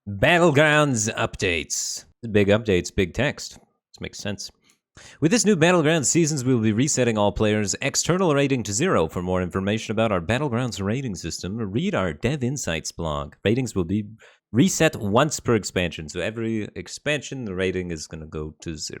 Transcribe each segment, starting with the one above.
Battlegrounds updates. Big updates, big text. This makes sense. With this new Battlegrounds seasons, we will be resetting all players' external rating to 0. For more information about our Battlegrounds rating system, read our Dev Insights blog. Ratings will be reset once per expansion. So every expansion, the rating is going to go to 0.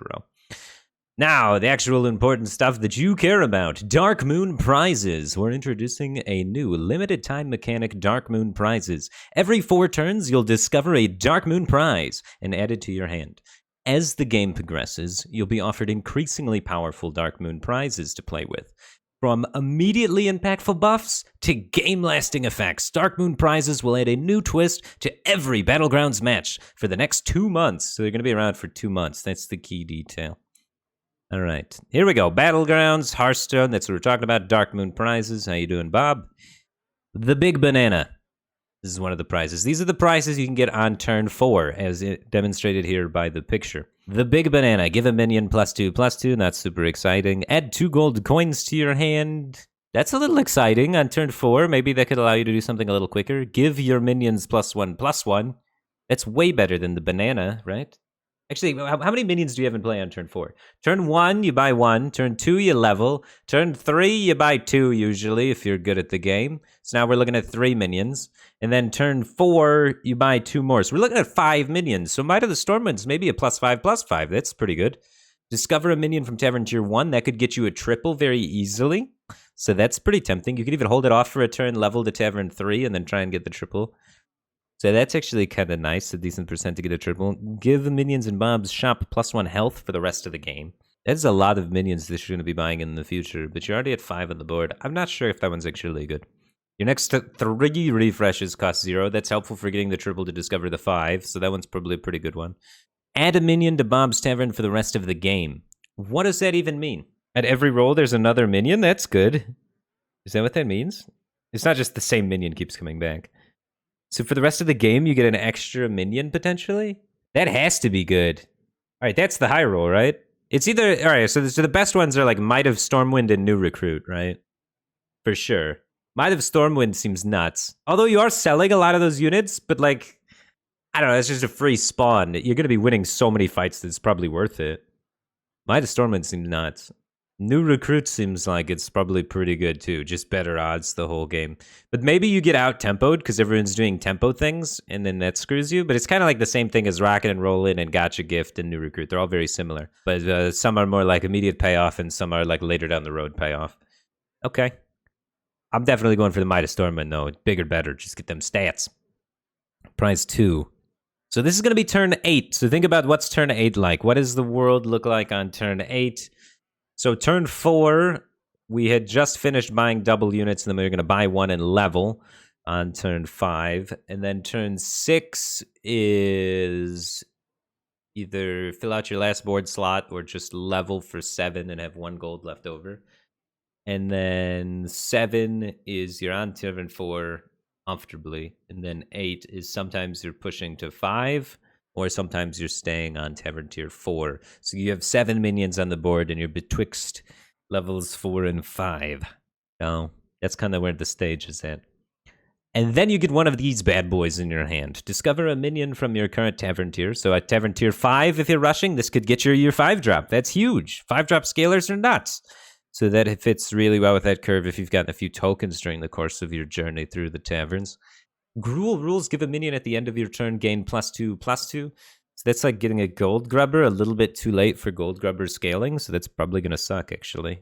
Now, the actual important stuff that you care about. Darkmoon prizes. We're introducing a new limited time mechanic, Darkmoon prizes. Every 4 turns, you'll discover a Darkmoon prize and add it to your hand. As the game progresses, you'll be offered increasingly powerful Darkmoon prizes to play with. From immediately impactful buffs to game-lasting effects, Darkmoon prizes will add a new twist to every Battlegrounds match for the next 2 months. So they're going to be around for 2 months. That's the key detail. All right, here we go. Battlegrounds, Hearthstone, that's what we're talking about. Darkmoon prizes. How you doing, Bob? The Big Banana. This is one of the prizes. These are the prizes you can get on turn 4, as demonstrated here by the picture. The Big Banana. Give a minion +2/+2. Not super exciting. Add 2 gold coins to your hand. That's a little exciting on turn 4. Maybe that could allow you to do something a little quicker. Give your minions +1/+1. That's way better than the banana, right? Actually, how many minions do you have in play on turn 4? Turn 1, you buy 1. Turn 2, you level. Turn 3, you buy 2, usually, if you're good at the game. So now we're looking at 3 minions. And then turn 4, you buy 2 more. So we're looking at 5 minions. So Might of the Stormwind's maybe a +5/+5. That's pretty good. Discover a minion from Tavern Tier 1. That could get you a triple very easily. So that's pretty tempting. You could even hold it off for a turn, level to Tavern 3, and then try and get the triple. So that's actually kind of nice, a decent percent to get a triple. Give the minions in Bob's shop +1 health for the rest of the game. That's a lot of minions that you're going to be buying in the future, but you're already at 5 on the board. I'm not sure if that one's actually good. Your next 3 refreshes cost 0. That's helpful for getting the triple to discover the 5, so that one's probably a pretty good one. Add a minion to Bob's Tavern for the rest of the game. What does that even mean? At every roll, there's another minion? That's good. Is that what that means? It's not just the same minion keeps coming back. So for the rest of the game, you get an extra minion, potentially? That has to be good. All right, that's the high roll, right? It's either... All right, so the best ones are like Might of Stormwind and New Recruit, right? For sure. Might of Stormwind seems nuts. Although you are selling a lot of those units, but like... I don't know, it's just a free spawn. You're going to be winning so many fights that it's probably worth it. Might of Stormwind seems nuts. New Recruit seems like it's probably pretty good too, just better odds the whole game. But maybe you get out-tempoed because everyone's doing tempo things, and then that screws you. But it's kind of like the same thing as Rocket and Roll In and Gotcha Gift and New Recruit. They're all very similar. But some are more like immediate payoff, and some are like later down the road payoff. Okay. I'm definitely going for the Might of Stormwind, though. Bigger, better. Just get them stats. Prize 2. So this is going to be turn 8. So think about what's turn 8 like. What does the world look like on turn 8? So turn 4, we had just finished buying double units, and then we were going to buy 1 and level on turn 5. And then turn 6 is either fill out your last board slot or just level for 7 and have 1 gold left over. And then 7 is you're on turn 4 comfortably. And then 8 is sometimes you're pushing to 5. Or sometimes you're staying on Tavern Tier 4. So you have 7 minions on the board, and you're betwixt levels 4 and 5. So that's kind of where the stage is at. And then you get one of these bad boys in your hand. Discover a minion from your current Tavern Tier. So at Tavern Tier 5, if you're rushing, this could get your year 5 drop. That's huge. 5-drop scalers are nuts. So that fits really well with that curve if you've gotten a few tokens during the course of your journey through the taverns. Gruul rules give a minion at the end of your turn gain +2/+2. So that's like getting a gold grubber a little bit too late for gold grubber scaling. So that's probably going to suck, actually.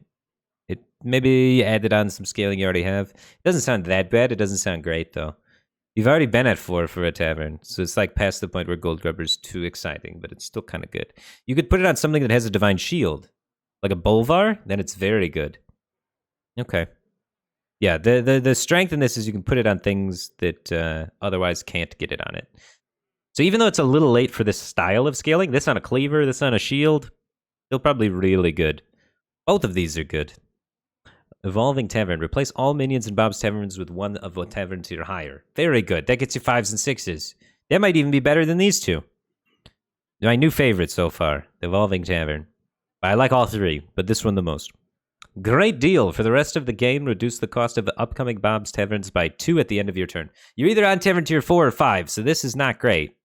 Maybe added on some scaling you already have. It doesn't sound that bad. It doesn't sound great, though. You've already been at 4 for a tavern. So it's like past the point where gold grubber's too exciting, but it's still kind of good. You could put it on something that has a divine shield. Like a Bolvar, then it's very good. Okay. Yeah, the strength in this is you can put it on things that otherwise can't get it on it. So even though it's a little late for this style of scaling, this on a cleaver, this on a shield, still probably really good. Both of these are good. Evolving Tavern. Replace all minions in Bob's Taverns with one of a tavern tier higher. Very good. That gets you 5s and 6s. That might even be better than these two. My new favorite so far, the Evolving Tavern. I like all 3, but this one the most. Great deal. For the rest of the game, reduce the cost of the upcoming Bob's Taverns by 2 at the end of your turn. You're either on Tavern Tier 4 or 5, so this is not great.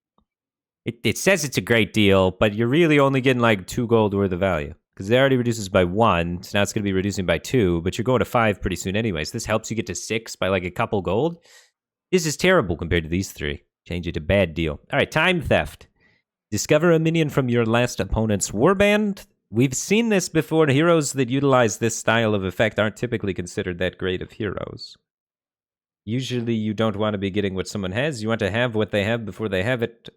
It says it's a great deal, but you're really only getting like 2 gold worth of value. Because it already reduces by 1, so now it's going to be reducing by 2, but you're going to 5 pretty soon anyways. This helps you get to 6 by like a couple gold. This is terrible compared to these 3. Change it to bad deal. All right, time theft. Discover a minion from your last opponent's warband. We've seen this before. Heroes that utilize this style of effect aren't typically considered that great of heroes. Usually you don't want to be getting what someone has. You want to have what they have before they have it,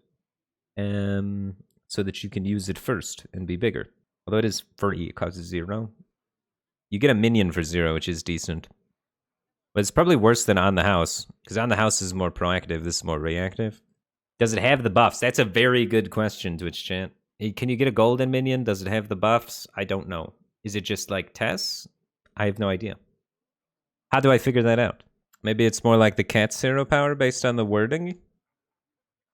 so that you can use it first and be bigger. Although it is free, it causes 0. You get a minion for 0, which is decent. But it's probably worse than On the House, because On the House is more proactive, this is more reactive. Does it have the buffs? That's a very good question, Twitch chat. Can you get a golden minion? Does it have the buffs? I don't know. Is it just like Tess? I have no idea. How do I figure that out? Maybe it's more like the cat's hero power based on the wording?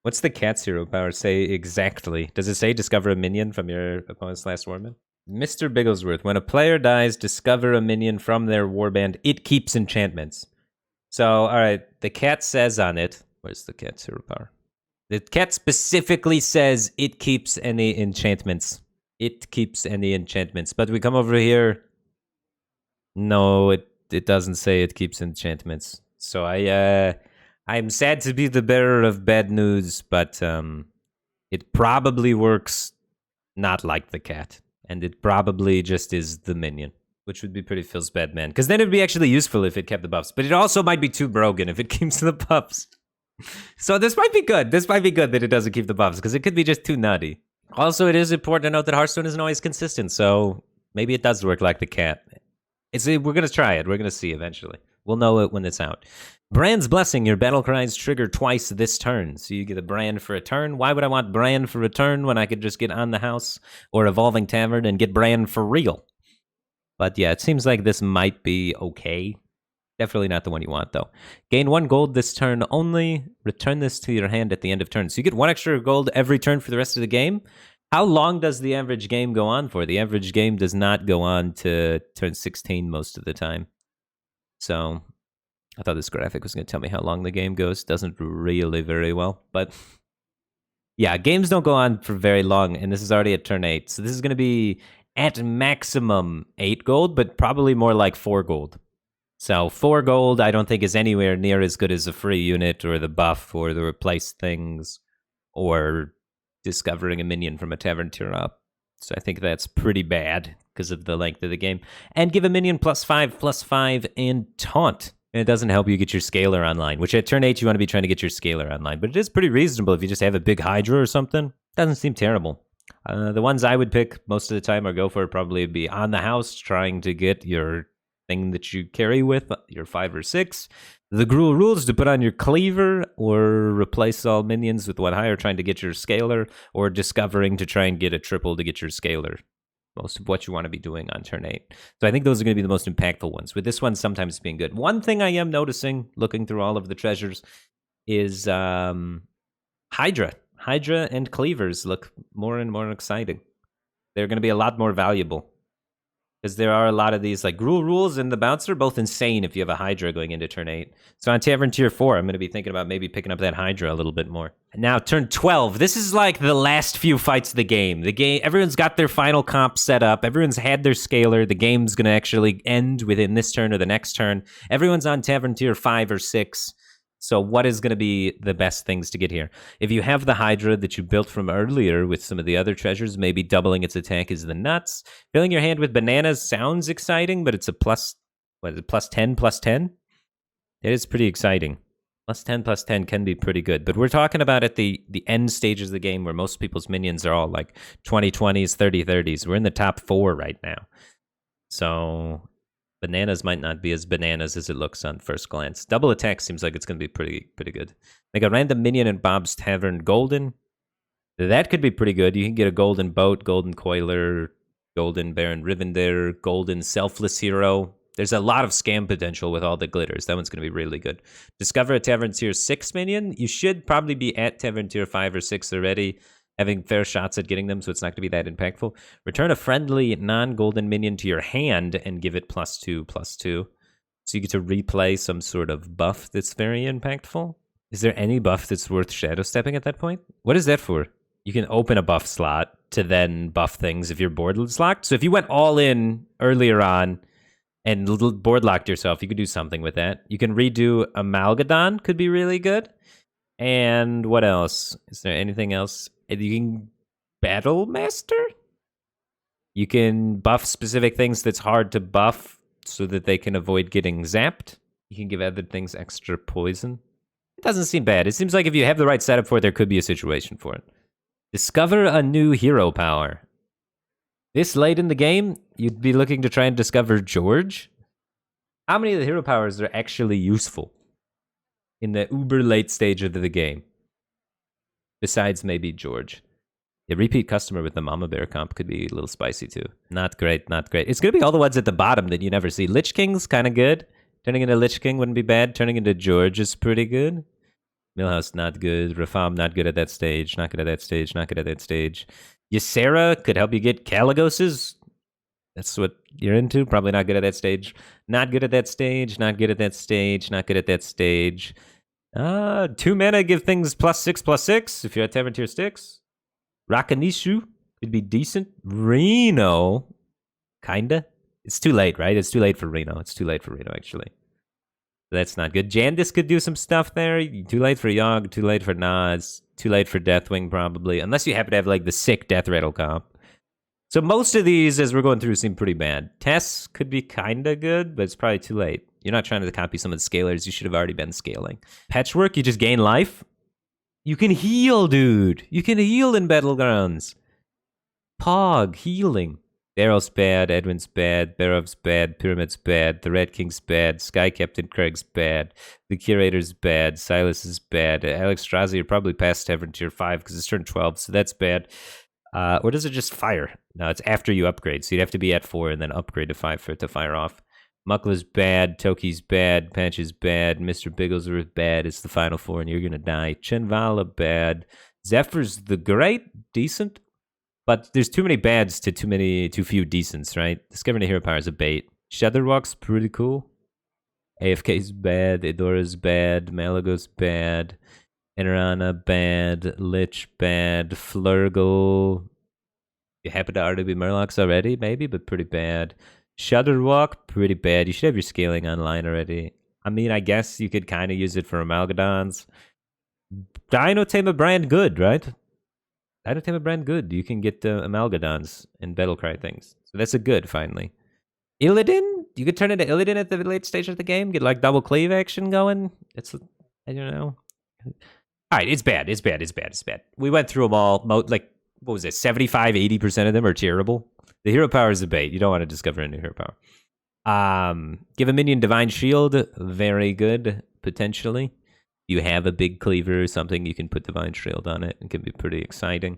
What's the cat's hero power say exactly? Does it say discover a minion from your opponent's last warband? Mr. Bigglesworth, when a player dies, discover a minion from their warband. It keeps enchantments. So, all right, the cat says on it. Where's the cat's hero power? The cat specifically says it keeps any enchantments. It keeps any enchantments. But we come over here. No, it doesn't say it keeps enchantments. So I'm sad to be the bearer of bad news, but it probably works not like the cat. And it probably just is the minion, which would be pretty feels bad, man. Because then it'd be actually useful if it kept the buffs. But it also might be too broken if it keeps the buffs. So this might be good. This might be good that it doesn't keep the buffs, because it could be just too nutty. Also, it is important to note that Hearthstone isn't always consistent, so maybe it does work like the cat. We're going to try it. We're going to see eventually. We'll know it when it's out. Brand's Blessing. Your battle cries trigger twice this turn. So you get a brand for a turn. Why would I want brand for a turn when I could just get On the House or Evolving Tavern and get brand for real? But yeah, it seems like this might be okay. Definitely not the one you want, though. Gain 1 gold this turn only. Return this to your hand at the end of turn. So you get 1 extra gold every turn for the rest of the game. How long does the average game go on for? The average game does not go on to turn 16 most of the time. So I thought this graphic was going to tell me how long the game goes. Doesn't really very well. But yeah, games don't go on for very long, and this is already at turn 8. So this is going to be at maximum 8 gold, but probably more like 4 gold. So 4 gold I don't think is anywhere near as good as a free unit or the buff or the replace things or discovering a minion from a tavern tier up. So I think that's pretty bad because of the length of the game. And give a minion +5/+5 and taunt. And it doesn't help you get your scaler online, which at turn 8 you want to be trying to get your scaler online. But it is pretty reasonable if you just have a big Hydra or something. Doesn't seem terrible. The ones I would pick most of the time or go for probably be On the House, trying to get your thing that you carry with, your 5 or 6. The Gruul rules to put on your cleaver or replace all minions with 1 higher, trying to get your scaler, or discovering to try and get a triple to get your scaler. Most of what you want to be doing on turn 8. So I think those are going to be the most impactful ones, with this one sometimes being good. One thing I am noticing, looking through all of the treasures, is Hydra. Hydra and cleavers look more and more exciting. They're going to be a lot more valuable. Because there are a lot of these, like Gruul rules and the bouncer, both insane if you have a Hydra going into turn 8. So on Tavern Tier 4, I'm going to be thinking about maybe picking up that Hydra a little bit more. Now, turn 12. This is like the last few fights of the game. Everyone's got their final comp set up. Everyone's had their scaler. The game's going to actually end within this turn or the next turn. Everyone's on Tavern Tier 5 or 6. So what is going to be the best things to get here? If you have the Hydra that you built from earlier with some of the other treasures, maybe doubling its attack is the nuts. Filling your hand with bananas sounds exciting, but it's a +10/+10? It is pretty exciting. +10/+10 can be pretty good. But we're talking about at the end stages of the game where most people's minions are all like 20/20s, 30/30s. We're in the top 4 right now. So bananas might not be as bananas as it looks on first glance. Double attack seems like it's going to be pretty good. Make a random minion in Bob's Tavern golden. That could be pretty good. You can get a golden boat, golden coiler, golden Baron Rivendare, golden selfless hero. There's a lot of scam potential with all the glitters. That one's going to be really good. Discover a Tavern Tier 6 minion. You should probably be at Tavern Tier 5 or 6 already, having fair shots at getting them, so it's not going to be that impactful. Return a friendly non-golden minion to your hand and give it +2/+2. So you get to replay some sort of buff that's very impactful. Is there any buff that's worth shadow stepping at that point? What is that for? you can open a buff slot to then buff things if your board is locked. So if you went all in earlier on and board locked yourself, you could do something with that. You can redo Amalgadon, could be really good. And what else? Is there anything else? You can Battle Master? You can buff specific things that's hard to buff so that they can avoid getting zapped. You can give other things extra poison. It doesn't seem bad. It seems like if you have the right setup for it, there could be a situation for it. Discover a new hero power. This late in the game, you'd be looking to try and discover George. How many of the hero powers are actually useful in the uber late stage of the game? Besides maybe George. A repeat customer with the Mama Bear comp could be a little spicy too. Not great, not great. It's going to be all the ones at the bottom that you never see. Lich King's kind of good. Turning into Lich King wouldn't be bad. Turning into George is pretty good. Millhouse, not good. Rafam, not good at that stage. Not good at that stage. Not good at that stage. Ysera could help you get Caligoses. That's what you're into. Probably not good at that stage. Not good at that stage. Not good at that stage. Not good at that stage. 2 mana give things +6/+6 if you're at Tavern Tier 6. Rakanishu could be decent. Reno, kinda. It's too late, right? It's too late for Reno. It's too late for Reno, actually. That's not good. Jandis could do some stuff there. Too late for Yogg. Too late for Nas. Too late for Deathwing, probably. Unless you happen to have, like, the sick Death Rattle comp. So most of these, as we're going through, seem pretty bad. Tess could be kinda good, but it's probably too late. You're not trying to copy some of the scalers. You should have already been scaling. Patchwork, you just gain life. You can heal, dude. You can heal in Battlegrounds. Pog, healing. Daryl's bad, Edwin's bad, Barov's bad, Pyramid's bad, the Red King's bad, Sky Captain Craig's bad, the Curator's bad, Silas is bad, Alex Strazi, you're probably past Tavern Tier 5 because it's turned 12, so that's bad. Or does it just fire? No, it's after you upgrade, so you'd have to be at 4 and then upgrade to 5 for it to fire off. Muckla's bad, Toki's bad, Patch is bad, Mr. Bigglesworth bad, it's the final 4 and you're gonna die. Chinvala bad, Zephyr's the great, decent, but there's too many bads to too few decents, right? Discovering a hero power is a bait. Shudderwalk's pretty cool. AFK's bad, Edora's bad, Malagos bad, Enrana bad, Lich bad, Flurgle. You happen to already be Murlocs already, maybe, but pretty bad. Shudderwalk, pretty bad. You should have your scaling online already. I mean, I guess you could kind of use it for Amalgadons. Dinotama brand good, right? Dinotama brand good. You can get Amalgadons and Battlecry things. So that's a good, finally. Illidan? You could turn into Illidan at the late stage of the game. Get like double cleave action going. It's, I don't know. All right, it's bad. It's bad. It's bad. It's bad. We went through them all. Like, what was it? 75, 80% of them are terrible. The hero power is a bait. You don't want to discover a new hero power. Give a minion Divine Shield. Very good, potentially. You have a big cleaver or something, you can put Divine Shield on it. It can be pretty exciting.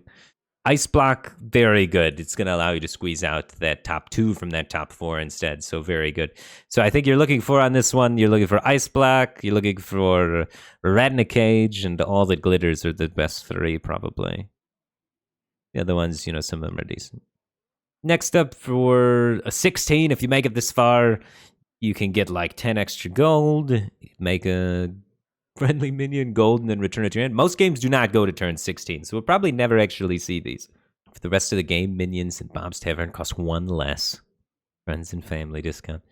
Ice Block, very good. It's going to allow you to squeeze out that top 2 from that top 4 instead. So very good. So I think you're looking for on this one, you're looking for Ice Block, you're looking for Rat in a Cage, and all that glitters are the best 3, probably. The other ones, you know, some of them are decent. Next up for a 16, if you make it this far, you can get like 10 extra gold, make a friendly minion gold, and then return it to your hand. Most games do not go to turn 16, so we'll probably never actually see these. For the rest of the game, minions in Bob's Tavern cost 1 less. Friends and family discount.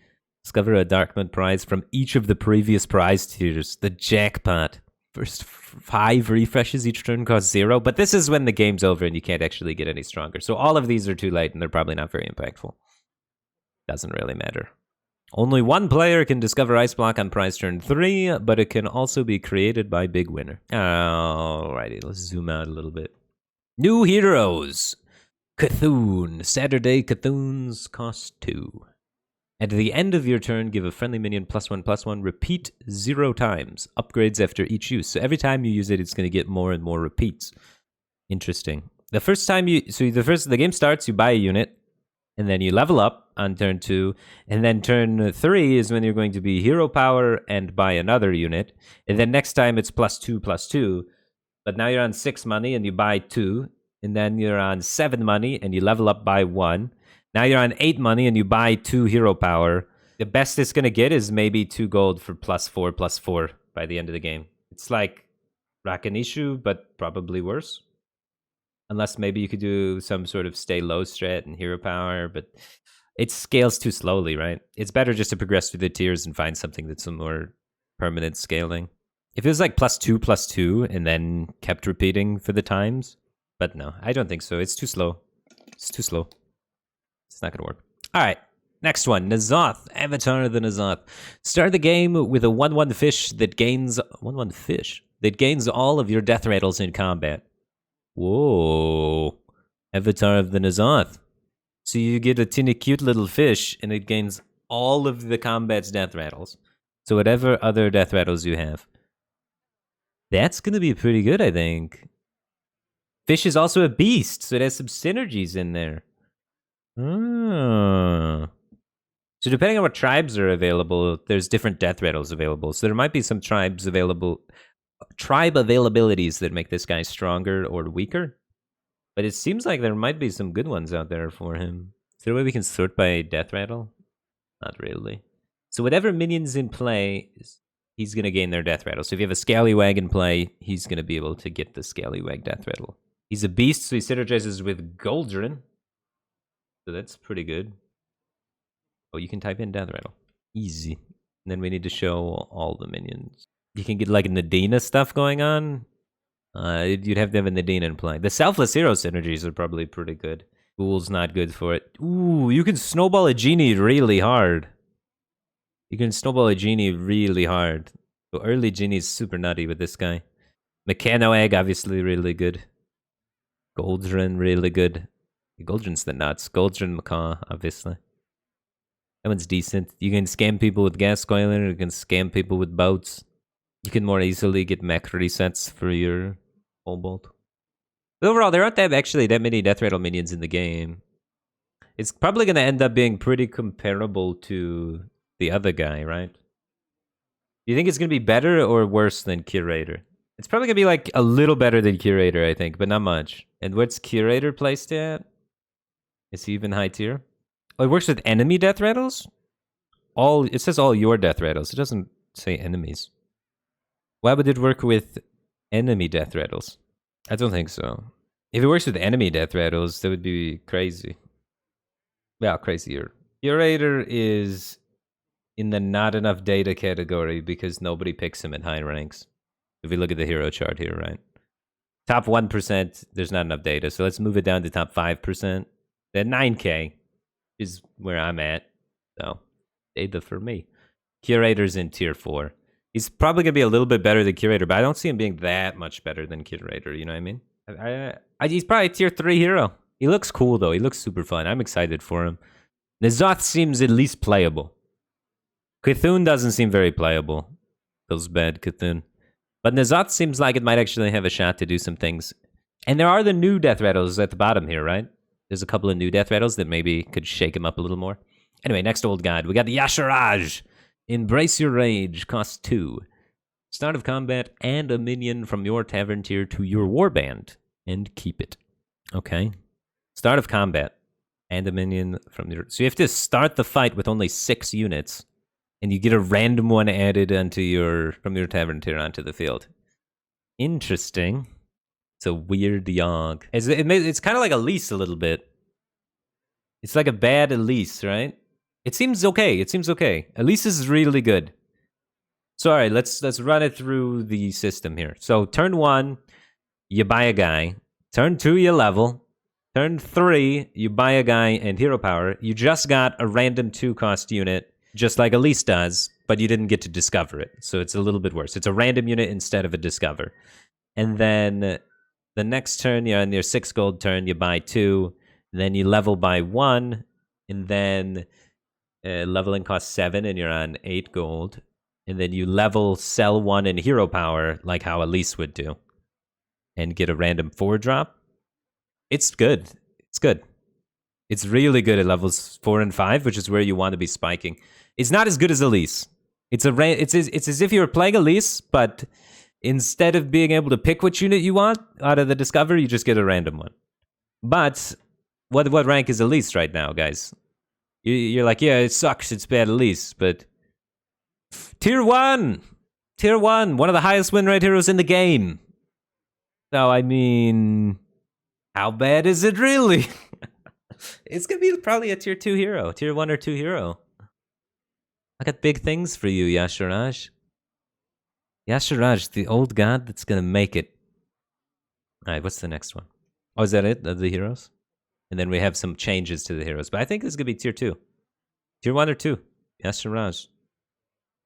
Discover a Darkmoon prize from each of the previous prize tiers. The jackpot. First 5 refreshes each turn cost 0, but this is when the game's over and you can't actually get any stronger. So all of these are too late and they're probably not very impactful. Doesn't really matter. Only 1 player can discover Ice Block on prize turn 3, but it can also be created by Big Winner. Alrighty, let's zoom out a little bit. New heroes. Cthulhu. Saturday Cthulhu's cost 2. At the end of your turn, give a friendly minion +1/+1. Repeat 0 times. Upgrades after each use. So every time you use it, it's going to get more and more repeats. Interesting. The first time the game starts, you buy a unit, and then you level up on turn 2, and then turn 3 is when you're going to be hero power and buy another unit, and then next time it's +2/+2, but now you're on 6 money and you buy 2, and then you're on 7 money and you level up by 1. Now you're on 8 money and you buy 2 hero power. The best it's going to get is maybe 2 gold for +4/+4 by the end of the game. It's like Rakanishu, but probably worse. Unless maybe you could do some sort of stay low strat and hero power, but it scales too slowly, right? It's better just to progress through the tiers and find something that's a more permanent scaling. If it was like +2/+2 and then kept repeating for the times, but no, I don't think so. It's too slow. It's too slow. It's not gonna work. All right, next one, N'Zoth, Avatar of the N'Zoth. Start the game with a 1/1 fish that gains 1/1 fish that gains all of your death rattles in combat. Whoa, Avatar of the N'Zoth. So you get a teeny cute little fish, and it gains all of the combat's death rattles. So whatever other death rattles you have. That's going to be pretty good, I think. Fish is also a beast, so it has some synergies in there. So depending on what tribes are available, there's different death rattles available. So there might be some tribes available, tribe availabilities that make this guy stronger or weaker. But it seems like there might be some good ones out there for him. Is there a way we can sort by death rattle? Not really. So whatever minion's in play, he's going to gain their death rattle. So if you have a Scallywag in play, he's going to be able to get the Scallywag death rattle. He's a beast, so he synergizes with Goldrin. So that's pretty good. Oh, you can type in death rattle. Easy. And then we need to show all the minions. You can get like Nadina stuff going on. You'd have to have a Nadine in play. The Selfless Hero synergies are probably pretty good. Fool's not good for it. Ooh, you can snowball a genie really hard. You can snowball a genie really hard. So early genie's super nutty with this guy. Mechano Egg, obviously really good. Goldrin, really good. Goldrin's the nuts. Goldrin Macaw, obviously. That one's decent. You can scam people with Gas Coiler. You can scam people with boats. You can more easily get mech resets for your Cobalt. But overall, there aren't actually that many Death Rattle minions in the game. It's probably going to end up being pretty comparable to the other guy, right? Do you think it's going to be better or worse than Curator? It's probably going to be like a little better than Curator, I think, but not much. And what's Curator placed at? Is he even high tier? Oh, it works with enemy Death Rattles? It says all your Death Rattles. It doesn't say enemies. Why would it work with enemy Death Rattles? I don't think so. If it works with enemy Death Rattles, that would be crazy. Well, crazier. Curator is in the not enough data category because nobody picks him at high ranks. If we look at the hero chart here, right? Top 1%, there's not enough data. So let's move it down to top 5%. Then 9K is where I'm at. So, data for me. Curator's in tier 4. He's probably going to be a little bit better than Curator, but I don't see him being that much better than Curator, you know what I mean? He's probably a tier 3 hero. He looks cool, though. He looks super fun. I'm excited for him. N'Zoth seems at least playable. Cthulhu doesn't seem very playable. Feels bad, Cthulhu. But N'Zoth seems like it might actually have a shot to do some things. And there are the new Death Rattles at the bottom here, right? There's a couple of new Death Rattles that maybe could shake him up a little more. Anyway, next old guide. We got the Yasharaj. Embrace your rage, cost 2. Start of combat and a minion from your tavern tier to your warband. And keep it. Okay. Start of combat and a minion from your... So you have to start the fight with only 6 units. And you get a random one added from your tavern tier onto the field. Interesting. It's a weird yog. It's kind of like Elise a little bit. It's like a bad Elise, right? It seems okay. Elise is really good. So, all right, let's run it through the system here. So, turn 1, you buy a guy. Turn 2, you level. Turn 3, you buy a guy and hero power. You just got a random 2-cost unit, just like Elise does, but you didn't get to discover it. So, it's a little bit worse. It's a random unit instead of a discover. And then the next turn, you're on your 6 gold turn, you buy 2. Then you level by 1, and then... leveling costs 7 and you're on 8 gold. And then you level, sell 1 in hero power, like how Elise would do. And get a random 4 drop. It's good. It's really good at levels 4 and 5, which is where you want to be spiking. It's not as good as Elise. It's as if you were playing Elise, but instead of being able to pick which unit you want out of the Discover, you just get a random one. But what rank is Elise right now, guys? You're like, yeah, it sucks, it's bad Elise, but... Tier 1! Tier 1, one of the highest win rate heroes in the game. So, I mean... How bad is it really? It's gonna be probably a tier 2 hero, tier 1 or 2 hero. I got big things for you, Yasharaj. Yasharaj, the old god that's gonna make it. Alright, what's the next one? Oh, is that it? The heroes? And then we have some changes to the heroes. But I think this is gonna be tier 2. Tier 1 or 2. Yasharaj.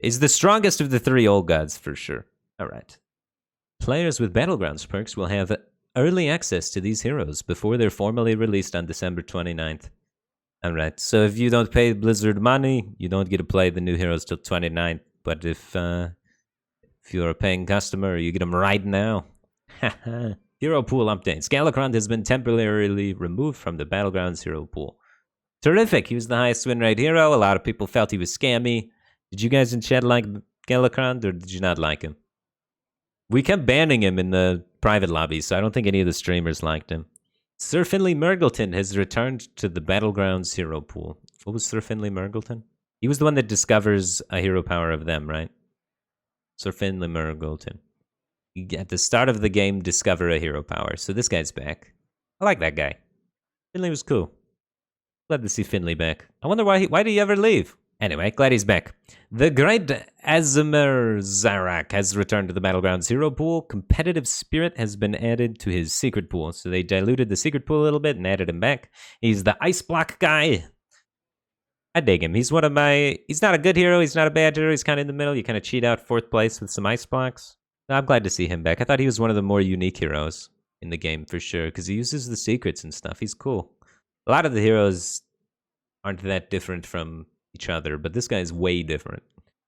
Is the strongest of the 3 old gods for sure. Alright. Players with Battlegrounds perks will have early access to these heroes before they're formally released on December 29th. Alright, so if you don't pay Blizzard money, you don't get to play the new heroes till 29th. But if you're a paying customer, you get them right now. Hero pool updates. Galakrond has been temporarily removed from the Battlegrounds hero pool. Terrific, he was the highest win rate hero. A lot of people felt he was scammy. Did you guys in chat like Galakrond, or did you not like him? We kept banning him in the private lobbies, so I don't think any of the streamers liked him. Sir Finley Mergleton has returned to the Battlegrounds hero pool. What was Sir Finley Mergleton? He was the one that discovers a hero power of them, right? Sir Finley Mergleton. You, at the start of the game, discover a hero power. So this guy's back. I like that guy. Finley was cool. Glad to see Finley back. I wonder why did he ever leave? Anyway, glad he's back. The great Azimir Zarak has returned to the Battlegrounds hero pool. Competitive spirit has been added to his secret pool. So they diluted the secret pool a little bit and added him back. He's the ice block guy. I dig him. He's one of my... He's not a good hero. He's not a bad hero. He's kind of in the middle. You kind of cheat out 4th place with some ice blocks. I'm glad to see him back. I thought he was one of the more unique heroes in the game for sure, because he uses the secrets and stuff. He's cool. A lot of the heroes aren't that different from each other, but this guy is way different.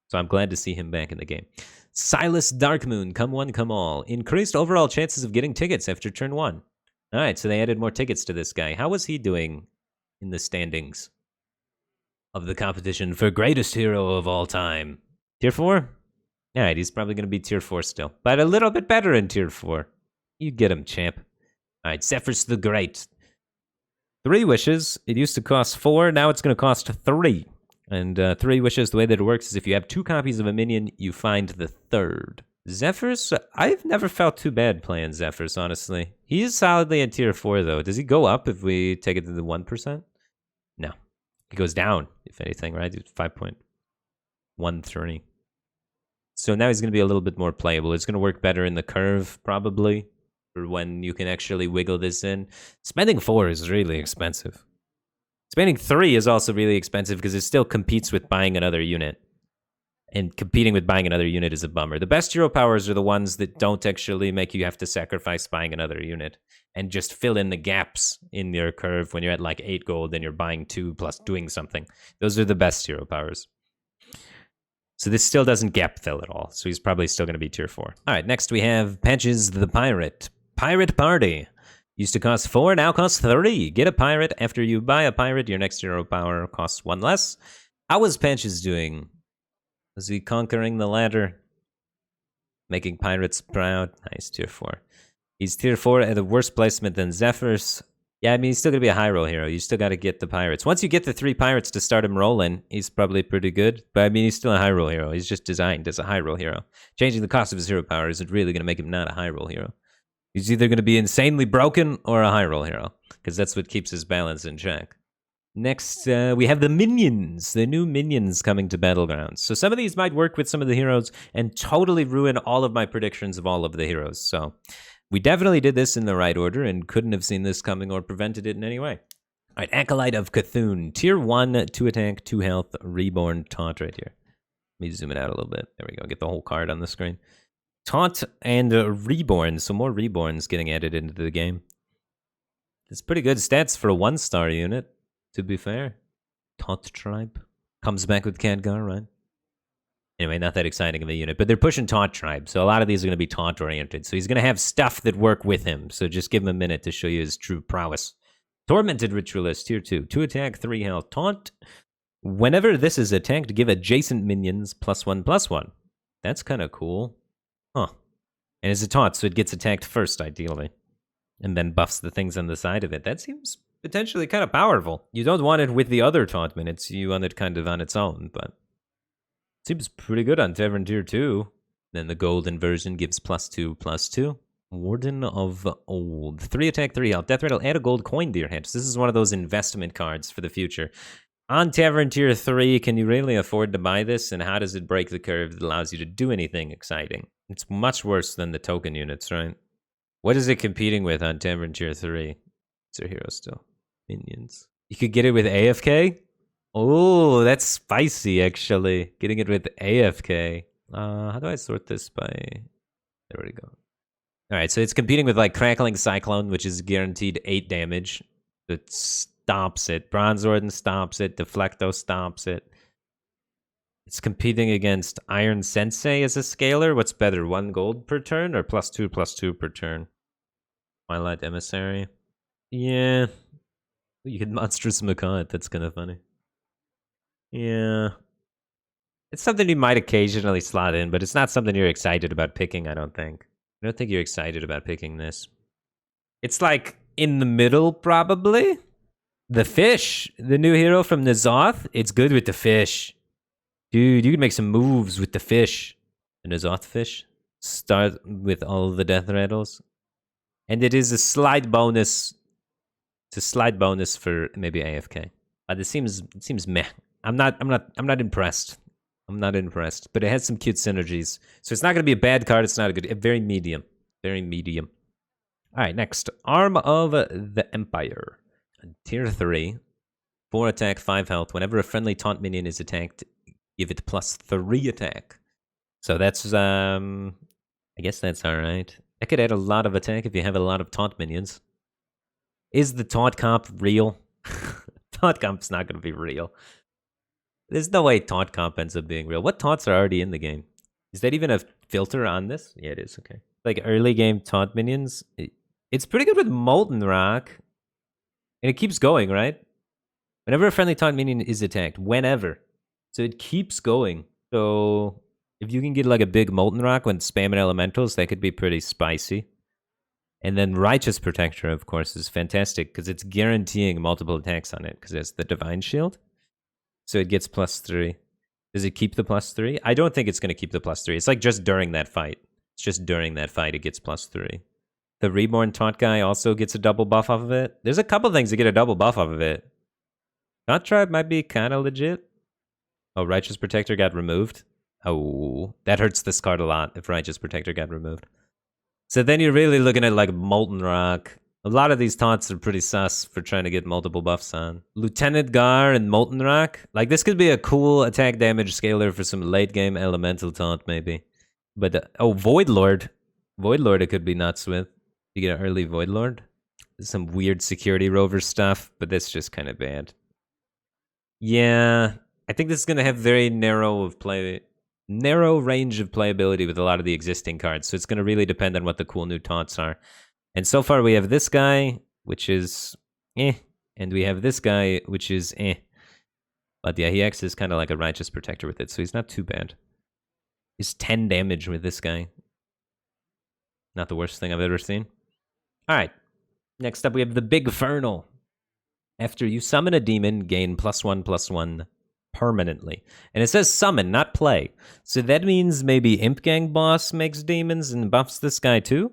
So I'm glad to see him back in the game. Silas Darkmoon, come one, come all. Increased overall chances of getting tickets after turn 1. All right, so they added more tickets to this guy. How was he doing in the standings of the competition for greatest hero of all time? Tier 4? All right, he's probably going to be tier 4 still, but a little bit better in tier 4. You get him, champ. All right, Zephyrus the Great. 3 wishes. It used to cost 4, now it's going to cost 3. And 3 wishes, the way that it works is if you have 2 copies of a minion, you find the 3rd. Zephyrus, I've never felt too bad playing Zephyrus, honestly. He is solidly in tier 4, though. Does he go up if we take it to the 1%? No. He goes down, if anything, right? 5.13. So now he's going to be a little bit more playable. It's going to work better in the curve, probably, for when you can actually wiggle this in. Spending 4 is really expensive. Spending 3 is also really expensive because it still competes with buying another unit. And competing with buying another unit is a bummer. The best hero powers are the ones that don't actually make you have to sacrifice buying another unit and just fill in the gaps in your curve when you're at like 8 gold and you're buying 2 plus doing something. Those are the best hero powers. So this still doesn't gap fill at all. So he's probably still going to be tier 4. All right, next we have Patches the Pirate. Pirate Party. Used to cost 4, now costs 3. Get a pirate. After you buy a pirate, your next hero power costs 1 less. How was Patches doing? Was he conquering the ladder? Making pirates proud? Nice, tier 4. He's tier 4 at a worse placement than Zephyrus. Yeah, I mean, he's still going to be a high roll hero. You still got to get the pirates. Once you get the 3 pirates to start him rolling, he's probably pretty good. But I mean, he's still a high roll hero. He's just designed as a high roll hero. Changing the cost of his hero power isn't really going to make him not a high roll hero. He's either going to be insanely broken or a high roll hero, because that's what keeps his balance in check. Next, we have the Minions, the new Minions coming to Battlegrounds. So some of these might work with some of the heroes and totally ruin all of my predictions of all of the heroes. So we definitely did this in the right order and couldn't have seen this coming or prevented it in any way. All right, Acolyte of Cthulhu, tier 1, 2 attack, 2 health, reborn taunt right here. Let me zoom it out a little bit. There we go, get the whole card on the screen. Taunt and reborn, so more reborns getting added into the game. It's pretty good stats for a 1-star unit, to be fair. Taunt Tribe comes back with Khadgar, right? Anyway, not that exciting of a unit, but they're pushing Taunt Tribe, so a lot of these are going to be taunt-oriented. So he's going to have stuff that work with him, so just give him a minute to show you his true prowess. Tormented Ritualist, tier 2. 2 attack, 3 health. Taunt. Whenever this is attacked, give adjacent minions +1/+1. That's kind of cool. Huh. And it's a taunt, so it gets attacked first, ideally. And then buffs the things on the side of it. That seems potentially kind of powerful. You don't want it with the other taunt minutes. You want it kind of on its own, but seems pretty good on Tavern tier 2. Then the golden version gives +2/+2. Warden of Old. 3 attack, 3 health. Death Rattle, add a gold coin to your hand. So this is one of those investment cards for the future. On Tavern Tier 3, can you really afford to buy this? And how does it break the curve that allows you to do anything exciting? It's much worse than the token units, right? What is it competing with on Tavern Tier 3? It's a hero still. Minions. You could get it with AFK? Oh, that's spicy, actually. Getting it with AFK. How do I sort this by... There we go. Alright, so it's competing with like Crackling Cyclone, which is guaranteed 8 damage. It stops it. Bronze Warden stops it. Deflecto stops it. It's competing against Iron Sensei as a scaler. What's better, 1 gold per turn or +2/+2 per turn? Twilight Emissary. Yeah. You could Monstrous Macaw it. That's kind of funny. Yeah. It's something you might occasionally slot in, but it's not something you're excited about picking, I don't think. I don't think you're excited about picking this. It's like in the middle, probably. The fish, the new hero from N'Zoth, it's good with the fish. Dude, you can make some moves with the fish. The N'Zoth fish. Start with all the death rattles. And it is a slight bonus. It's a slight bonus for maybe AFK. But it seems meh. I'm not impressed. I'm not impressed, but it has some cute synergies. So it's not going to be a bad card. It's not a good... Very medium. Very medium. All right, next. Arm of the Empire. Tier 3. 4 attack, 5 health. Whenever a friendly taunt minion is attacked, give it +3 attack. So that's... I guess that's all right. I could add a lot of attack if you have a lot of taunt minions. Is the taunt comp real? Taunt comp's not going to be real. There's no way taunt comp ends up being real. What taunts are already in the game? Is that even a filter on this? Yeah, it is. Okay. Like early game taunt minions. It's pretty good with Molten Rock. And it keeps going, right? Whenever a friendly taunt minion is attacked. Whenever. So it keeps going. So if you can get like a big Molten Rock when spamming elementals, that could be pretty spicy. And then Righteous Protector, of course, is fantastic because it's guaranteeing multiple attacks on it because it's the Divine Shield. So it gets +3. Does it keep the +3? I don't think it's going to keep the +3. It's like just during that fight. It's just during that fight it gets +3. The Reborn Taunt guy also gets a double buff off of it. There's a couple things that get a double buff off of it. Taunt Tribe might be kind of legit. Oh, Righteous Protector got removed. Oh, that hurts this card a lot if Righteous Protector got removed. So then you're really looking at like Molten Rock. A lot of these taunts are pretty sus for trying to get multiple buffs on. Lieutenant Gar and Molten Rock. Like, this could be a cool attack damage scaler for some late game elemental taunt, maybe. But, oh, Void Lord. Void Lord it could be nuts with. You get an early Void Lord. Some weird security rover stuff, but that's just kind of bad. Yeah, I think this is going to have very narrow range of playability with a lot of the existing cards. So it's going to really depend on what the cool new taunts are. And so far we have this guy, which is and we have this guy, which is But yeah, he acts as kind of like a Righteous Protector with it, so he's not too bad. He's 10 damage with this guy. Not the worst thing I've ever seen. Alright, next up we have the Big Fernal. After you summon a demon, gain +1/+1 permanently. And it says summon, not play. So that means maybe Imp Gang Boss makes demons and buffs this guy too?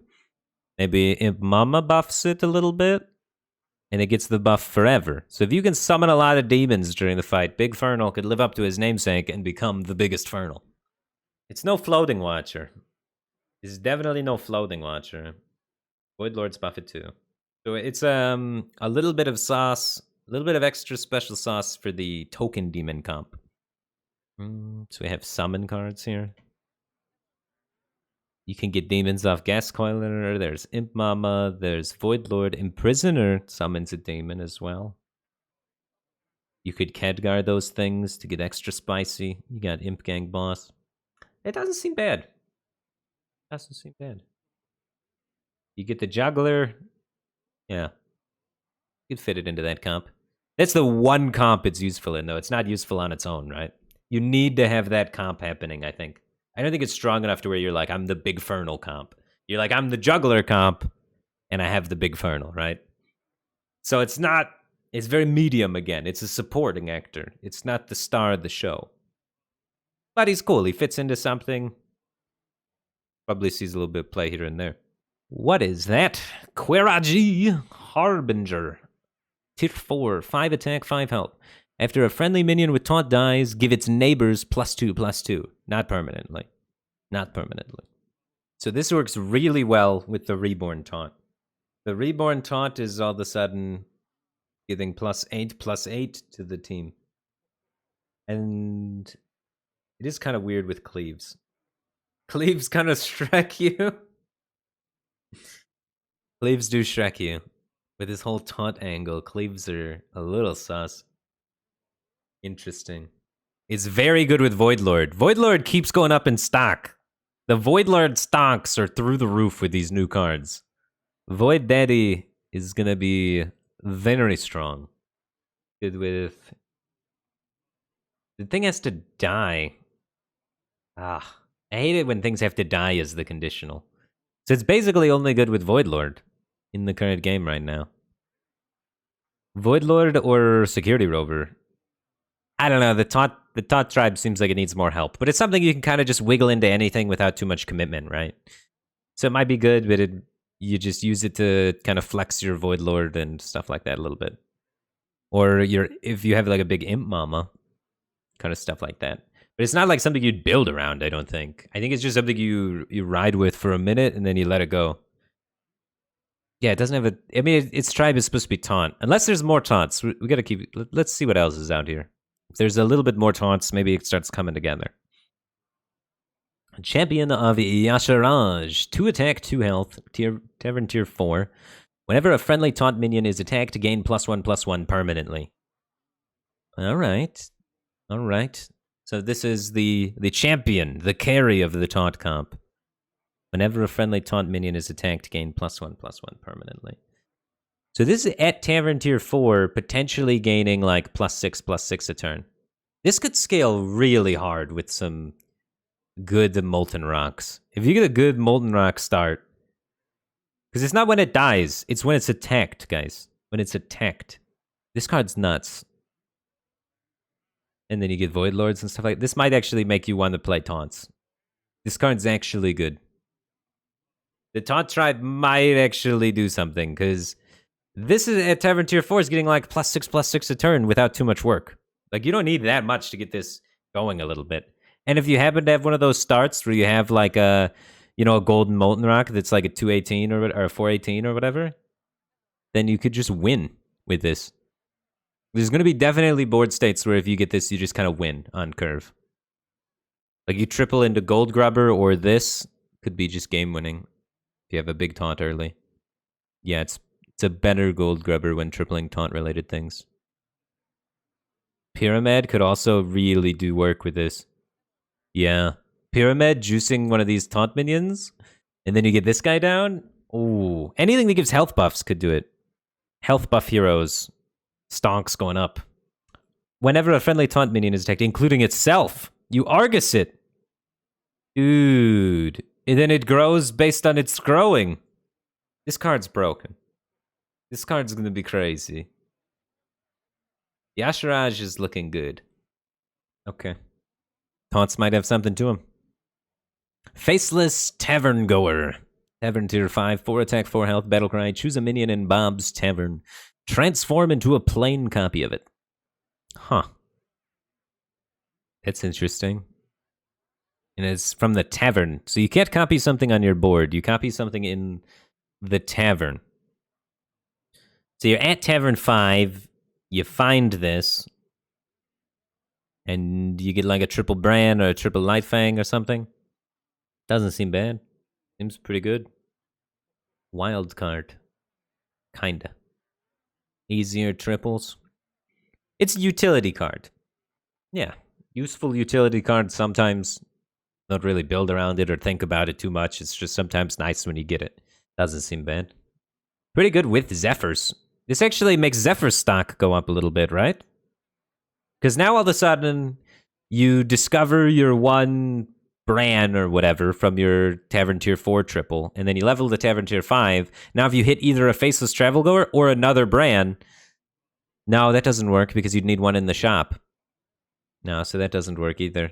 Maybe Imp Mama buffs it a little bit, and it gets the buff forever. So if you can summon a lot of demons during the fight, Big Fernal could live up to his namesake and become the biggest Fernal. It's no Floating Watcher. It's definitely no Floating Watcher. Void Lords buff it too. So it's a little bit of sauce, a little bit of extra special sauce for the token demon comp. So we have summon cards here. You can get demons off Gascoiler, there's Imp Mama, there's Void Lord. Imprisoner summons a demon as well. You could Khadgar those things to get extra spicy. You got Imp Gang Boss. It doesn't seem bad. Doesn't seem bad. You get the Juggler. Yeah. You could fit it into that comp. That's the one comp it's useful in, though. It's not useful on its own, right? You need to have that comp happening, I think. I don't think it's strong enough to where you're like, I'm the Big Fernal comp. You're like, I'm the Juggler comp, and I have the Big Fernal, right? So it's not, it's very medium again. It's a supporting actor. It's not the star of the show. But he's cool. He fits into something. Probably sees a little bit of play here and there. What is that? Queraji Harbinger. Tier 4, 5 attack, 5 health. After a friendly minion with taunt dies, give its neighbors +2/+2. Not permanently. Not permanently. So this works really well with the Reborn taunt. The Reborn taunt is all of a sudden giving +8/+8 to the team. And it is kind of weird with Cleaves. Cleaves kind of Shrek you. Cleaves do Shrek you. With his whole taunt angle, Cleaves are a little sus. Interesting. It's very good with Voidlord. Voidlord keeps going up in stock. The Voidlord stocks are through the roof with these new cards. Void Daddy is going to be very strong. Good with... The thing has to die. I hate it when things have to die as the conditional. So it's basically only good with Voidlord in the current game right now. Voidlord or Security Rover. I don't know, the taunt tribe seems like it needs more help, but it's something you can kind of just wiggle into anything without too much commitment, right? So it might be good, but you just use it to kind of flex your Voidlord and stuff like that a little bit. Or if you have like a big Imp Mama, kind of stuff like that. But it's not like something you'd build around, I don't think. I think it's just something you ride with for a minute and then you let it go. Yeah, it doesn't have a... I mean, its tribe is supposed to be taunt. Unless there's more taunts. We got to keep... Let's see what else is out here. If there's a little bit more taunts, maybe it starts coming together. Champion of Yasharaj. 2 attack, 2 health. Tavern tier 4. Whenever a friendly taunt minion is attacked, gain +1/+1 permanently. Alright. Alright. So this is the champion, the carry of the taunt comp. Whenever a friendly taunt minion is attacked, gain +1/+1 permanently. So this is at Tavern Tier 4, potentially gaining like +6/+6 a turn. This could scale really hard with some good Molten Rocks. If you get a good Molten Rock start, because it's not when it dies, it's when it's attacked, guys. When it's attacked. This card's nuts. And then you get Void Lords and stuff like that. This might actually make you want to play taunts. This card's actually good. The taunt tribe might actually do something, because this is at Tavern Tier 4 is getting like +6/+6 a turn without too much work. Like, you don't need that much to get this going a little bit. And if you happen to have one of those starts where you have like a golden Molten Rock that's like a 218 or a 418 or whatever, then you could just win with this. There's going to be definitely board states where if you get this, you just kind of win on curve. Like, you triple into Gold Grubber or this, could be just game winning if you have a big taunt early. Yeah, it's a better Gold Grubber when tripling taunt-related things. Pyramid could also really do work with this. Yeah. Pyramid juicing one of these taunt minions, and then you get this guy down. Ooh. Anything that gives health buffs could do it. Health buff heroes. Stonks going up. Whenever a friendly taunt minion is attacked, including itself, you Argus it. Dude. And then it grows based on its growing. This card's broken. This card's gonna be crazy. Yasharaj is looking good. Okay. Taunts might have something to him. Faceless Tavern Goer. Tavern Tier 5, 4 attack, 4 health, battle cry. Choose a minion in Bob's Tavern. Transform into a plain copy of it. Huh. That's interesting. And it's from the tavern. So you can't copy something on your board. You copy something in the tavern. So you're at Tavern 5. You find this. And you get like a triple Bran or a triple Light Fang or something. Doesn't seem bad. Seems pretty good. Wild card. Kinda. Easier triples. It's a utility card. Yeah. Useful utility card. Sometimes don't really build around it or think about it too much. It's just sometimes nice when you get it. Doesn't seem bad. Pretty good with Zephyrs. This actually makes Zephyr's stock go up a little bit, right? Because now all of a sudden, you discover your one Bran or whatever from your Tavern Tier 4 triple, and then you level the Tavern Tier 5. Now if you hit either a Faceless Travelgoer or another Bran, no, that doesn't work because you'd need one in the shop. No, so that doesn't work either.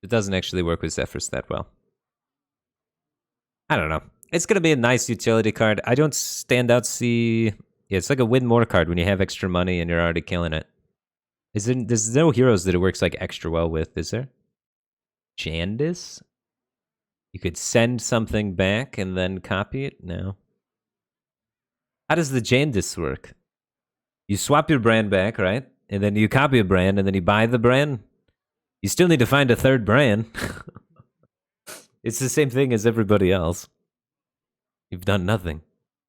It doesn't actually work with Zephyrs that well. I don't know. It's going to be a nice utility card. I don't stand out see... Yeah, it's like a win more card when you have extra money and you're already killing it. There's no heroes that it works like extra well with, is there? Jandis? You could send something back and then copy it? No. How does the Jandis work? You swap your brand back, right? And then you copy a brand and then you buy the brand. You still need to find a third brand. It's the same thing as everybody else. You've done nothing.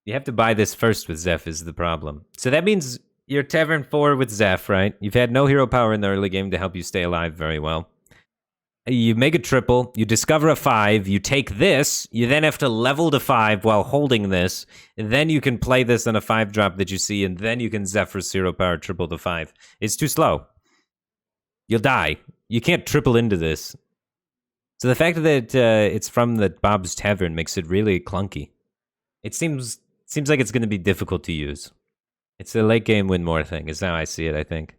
You have to buy this first with Zeph is the problem. So that means you're Tavern 4 with Zeph, right? You've had no hero power in the early game to help you stay alive very well. You make a triple, you discover a 5, you take this, you then have to level to 5 while holding this, and then you can play this on a 5-drop that you see, and then you can Zephyr 0 power triple to 5. It's too slow. You'll die. You can't triple into this. So the fact that it's from the Bob's Tavern makes it really clunky. It seems like it's going to be difficult to use. It's a late game win more thing, is how I see it, I think.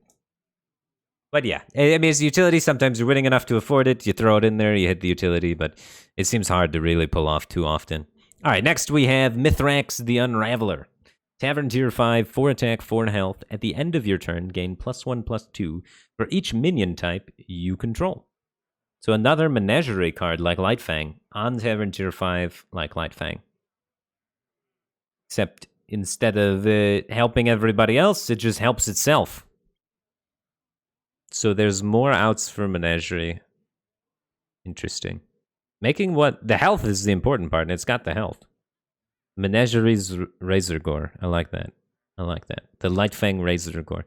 But yeah, I mean, as a utility, sometimes you're winning enough to afford it. You throw it in there, you hit the utility, but it seems hard to really pull off too often. All right, next we have Mithrax the Unraveler. Tavern tier 5, 4 attack, 4 health. At the end of your turn, gain +1/+2 for each minion type you control. So another Menagerie card like Lightfang on Tavern tier 5 like Lightfang. Except instead of helping everybody else, it just helps itself. So there's more outs for Menagerie. Interesting. Making what... The health is the important part, and it's got the health. Menagerie's Razor Gore. I like that. I like that. The Lightfang Razor Gore.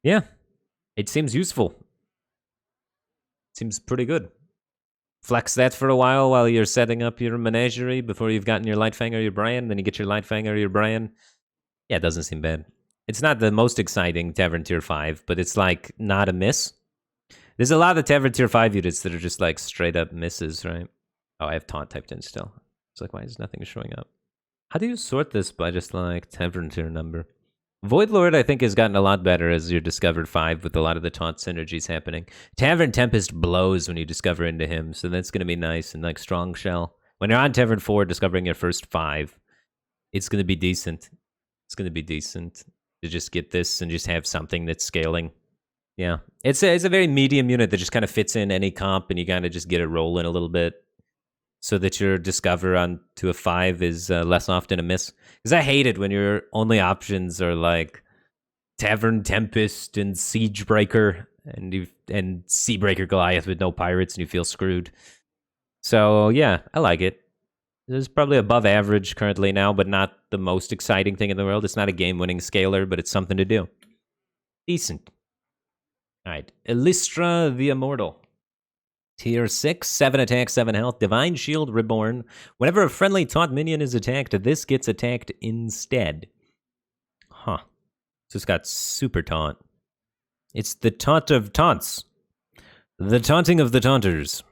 Yeah. It seems useful. Seems pretty good. Flex that for a while you're setting up your Menagerie before you've gotten your Lightfang or your brand. Then you get your Lightfang or your brand. Yeah, it doesn't seem bad. It's not the most exciting Tavern Tier 5, but it's like not a miss. There's a lot of Tavern Tier 5 units that are just like straight up misses, right? Oh, I have Taunt typed in still. It's like, why is nothing showing up? How do you sort this by just like Tavern Tier number? Voidlord, I think, has gotten a lot better as your Discovered 5 with a lot of the Taunt synergies happening. Tavern Tempest blows when you discover into him, so that's going to be nice. And like Strong Shell. When you're on Tavern 4, discovering your first 5, it's going to be decent. It's going to be decent to just get this and just have something that's scaling. Yeah. It's a very medium unit that just kind of fits in any comp, and you kind of just get it rolling a little bit so that your Discover on to a 5 is less often a miss. Because I hate it when your only options are like Tavern Tempest and Siegebreaker and Seabreaker Goliath with no pirates, and you feel screwed. So yeah, I like it. It's probably above average currently now, but not the most exciting thing in the world. It's not a game-winning scaler, but it's something to do. Decent. All right, Elistra the Immortal. Tier 6, 7 attack, 7 health, Divine Shield Reborn. Whenever a friendly taunt minion is attacked, this gets attacked instead. Huh. So it's got super taunt. It's the taunt of taunts. The taunting of the taunters.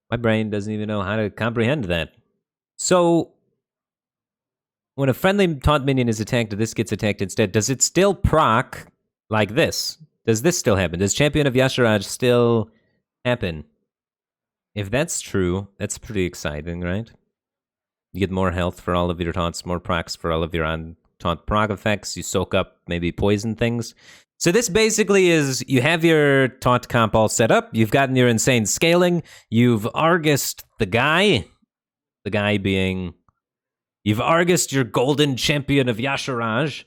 My brain doesn't even know how to comprehend that. So, when a friendly taunt minion is attacked, this gets attacked instead. Does it still proc like this? Does this still happen? Does Champion of Yasharaj still happen? If that's true, that's pretty exciting, right? You get more health for all of your taunts, more procs for all of your on-taunt proc effects. You soak up maybe poison things. So this basically is, you have your taunt comp all set up. You've gotten your insane scaling. You've Argused the guy being, you've Argused your golden Champion of Yasharaj,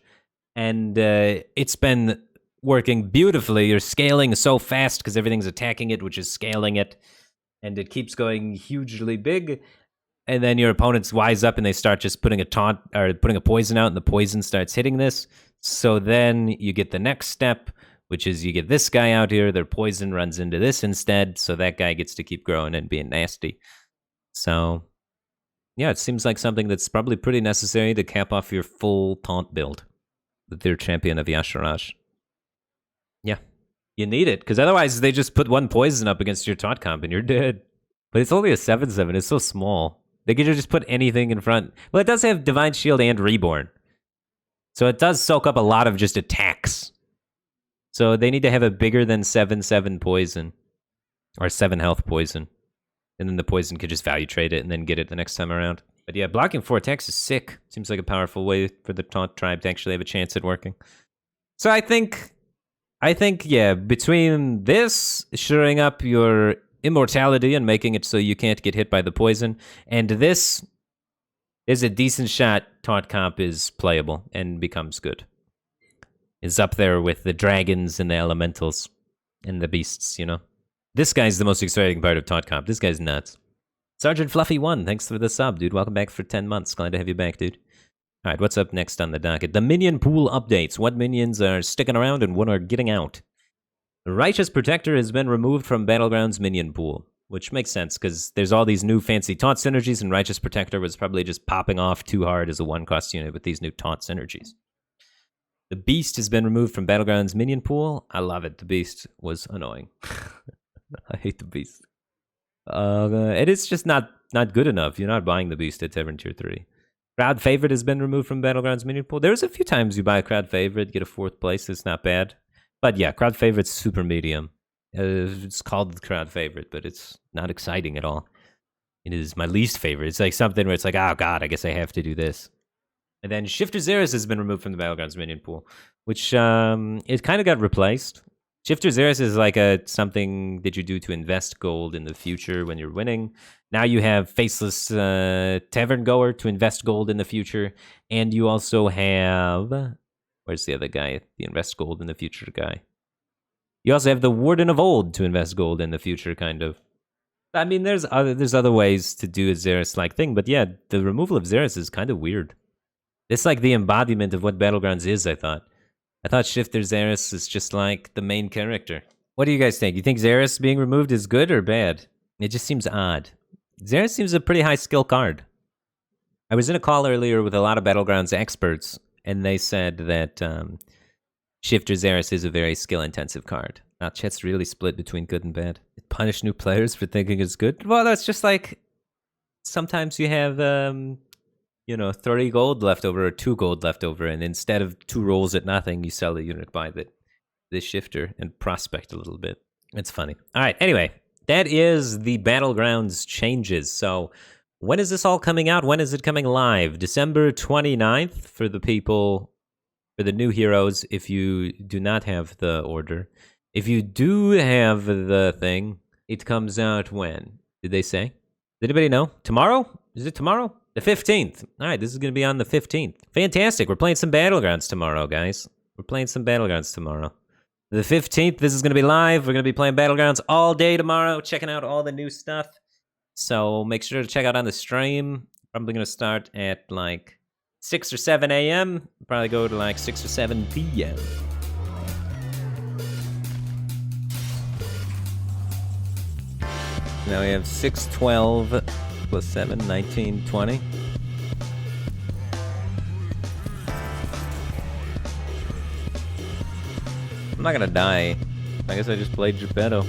and it's been working beautifully. You're scaling so fast because everything's attacking it, which is scaling it. And it keeps going hugely big, and then your opponents wise up and they start just putting a taunt or putting a poison out, and the poison starts hitting this. So then you get the next step, which is you get this guy out here, their poison runs into this instead, so that guy gets to keep growing and being nasty. So yeah, it seems like something that's probably pretty necessary to cap off your full taunt build with their Champion of Yasharaj. Yeah. You need it, because otherwise they just put one poison up against your taunt comp and you're dead. But it's only a 7/7, it's so small. They could just put anything in front. Well, it does have Divine Shield and Reborn. So it does soak up a lot of just attacks. So they need to have a bigger than 7/7 poison. Or 7 health poison. And then the poison could just value trade it and then get it the next time around. But yeah, blocking 4 attacks is sick. Seems like a powerful way for the Taunt Tribe to actually have a chance at working. So I think, yeah, between this, shoring up your immortality and making it so you can't get hit by the poison, and this is a decent shot. Taunt Comp is playable and becomes good. Is up there with the dragons and the elementals and the beasts, you know? This guy's the most exciting part of Taunt Comp. This guy's nuts. Sergeant Fluffy1, thanks for the sub, dude. Welcome back for 10 months. Glad to have you back, dude. All right, what's up next on the docket? The Minion Pool updates. What minions are sticking around and what are getting out? The Righteous Protector has been removed from Battlegrounds Minion Pool, which makes sense because there's all these new fancy taunt synergies, and Righteous Protector was probably just popping off too hard as a one-cost unit with these new taunt synergies. The Beast has been removed from Battlegrounds Minion Pool. I love it. The Beast was annoying. I hate the Beast. It is just not good enough. You're not buying the Beast at Tavern Tier 3. Crowd Favorite has been removed from Battlegrounds Minion Pool. There's a few times you buy a Crowd Favorite, get a 4th place. It's not bad. But yeah, Crowd Favorite's super medium. It's called Crowd Favorite, but it's not exciting at all. It is my least favorite. It's like something where it's like, oh god, I guess I have to do this. And then Shifter Xeris has been removed from the Battlegrounds Minion Pool, which it kind of got replaced. Shifter Xeris is like something that you do to invest gold in the future when you're winning. Now you have Faceless Tavern Goer to invest gold in the future. And you also have... Where's the other guy? The invest gold in the future guy. You also have the Warden of Old to invest gold in the future, kind of. I mean, there's other ways to do a Xeris-like thing. But yeah, the removal of Xeris is kind of weird. It's like the embodiment of what Battlegrounds is, I thought. I thought Shifter Xeris is just like the main character. What do you guys think? You think Xeris being removed is good or bad? It just seems odd. Xeris seems a pretty high skill card. I was in a call earlier with a lot of Battlegrounds experts, and they said that Shifter Xeris is a very skill-intensive card. Now, chat's really split between good and bad. Punish new players for thinking it's good? Well, that's just like... Sometimes you have... 30 gold left over or 2 gold left over, and instead of 2 rolls at nothing, you sell the unit by the shifter and prospect a little bit. It's funny. All right, anyway, that is the Battlegrounds changes. So when is this all coming out? When is it coming live? December 29th for the people, for the new heroes, if you do not have the order. If you do have the thing, it comes out when? Did they say? Did anybody know? Tomorrow? Is it tomorrow? The 15th. All right, this is going to be on the 15th. Fantastic. We're playing some Battlegrounds tomorrow, guys. We're playing some Battlegrounds tomorrow. The 15th, this is going to be live. We're going to be playing Battlegrounds all day tomorrow, checking out all the new stuff. So make sure to check out on the stream. Probably going to start at like 6 or 7 a.m. Probably go to like 6 or 7 p.m. Now we have 6, 12... plus 7, 19, 20. I'm not gonna die. I guess I just played Geppetto.